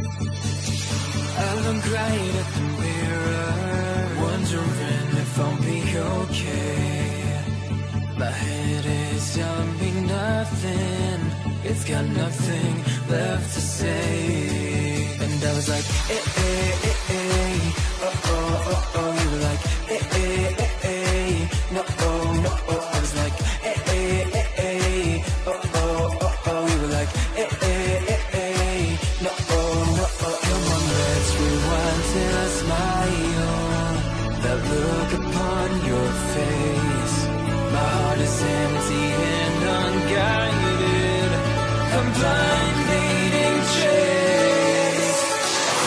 I look right at the mirror, wondering if I'll be okay. My head is telling me nothing, it's got nothing left to say. And I was like, oh, oh, oh, oh. You were like, no, oh, no, oh. I was like, oh, oh, oh, oh. You were like, no, oh, no, oh. Come on, let's rewind till I smile. That look upon your face. My heart is empty and unguided. I'm blind leading chase.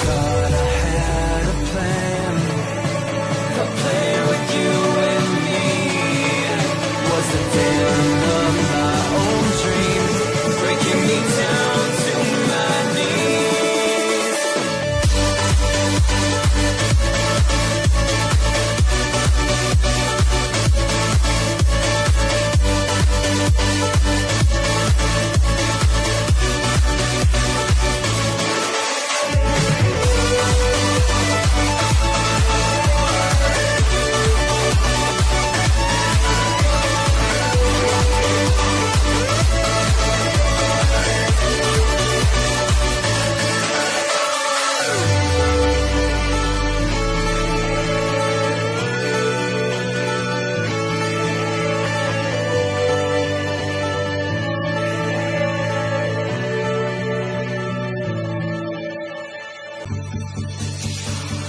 Thought I had a plan, a plan with you and me. Was the villain of my own dreams, breaking me down to my knees.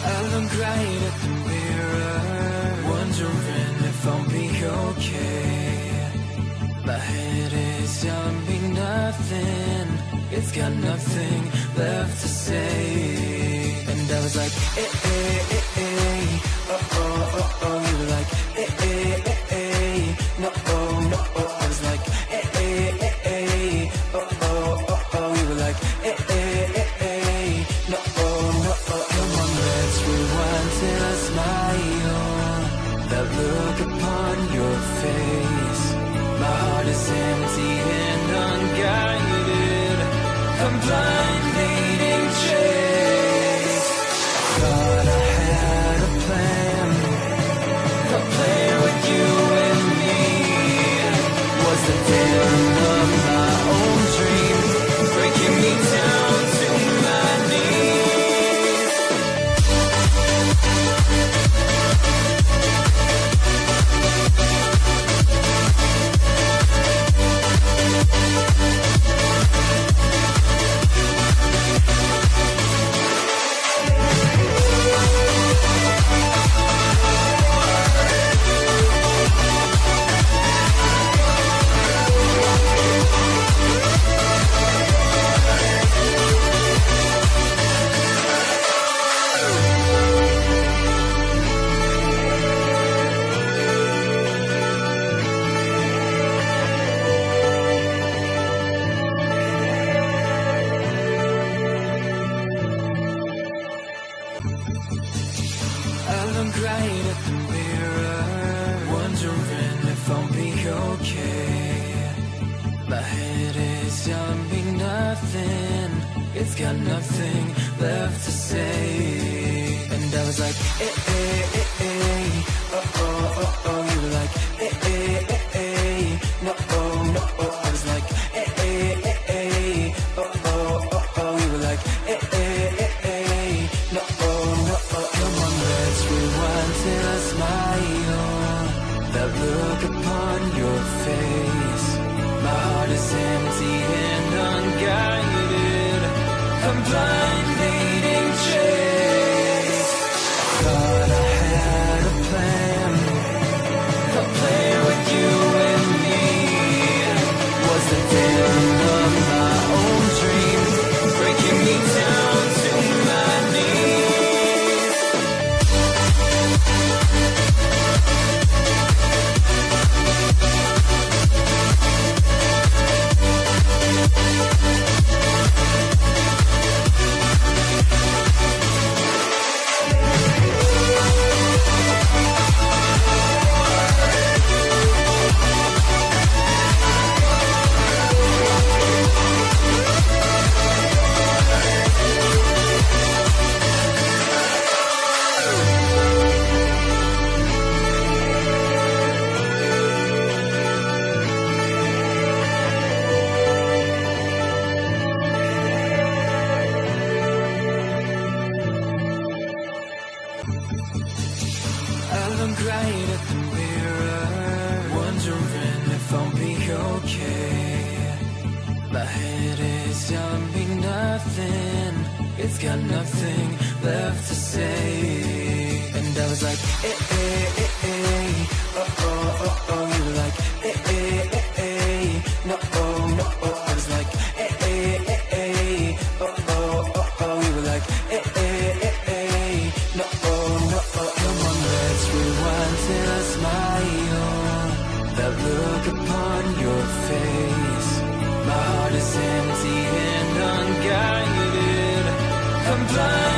I look right at the mirror, wondering if I'll be okay. My head is telling me nothing, it's got nothing left to say. And I was like, oh, oh, oh, oh. You were like, no, oh, no, oh. I was like, oh, oh, oh, oh. You were like, no, oh, no, oh. Come on, let's rewind till I smile. That look upon your face. My heart is empty and unguided. I'm blind leading chase. Thought I had a plan with you and me. Was the villain of my own dreams, breaking me down to my knees. I look right at the mirror, wondering if I'll be okay. My head is telling me nothing, it's got nothing left to say. And I was like, oh, oh, oh, oh. You were like, no, oh, no, oh. I was like, oh, oh, oh, oh. You were like, no, oh, no, oh. Come on, let's rewind till I smile. That look upon your face. My heart is empty and unguided. I'm blind leading chase. Thought I had a plan with you right at the mirror, wondering if I'll be okay. My head is telling me nothing, it's got nothing left to say. And I was like, eh, eh, eh, eh, oh, oh, oh, oh. You were like, eh, eh, eh, eh, no, oh, no, oh. I was like, eh, eh, eh, eh, oh, oh, oh, oh. You were like, eh, eh, eh, eh, no, oh, no, oh. Come on, let's rewind till I smile. That look upon your face. My heart is empty and unguided. I'm blind.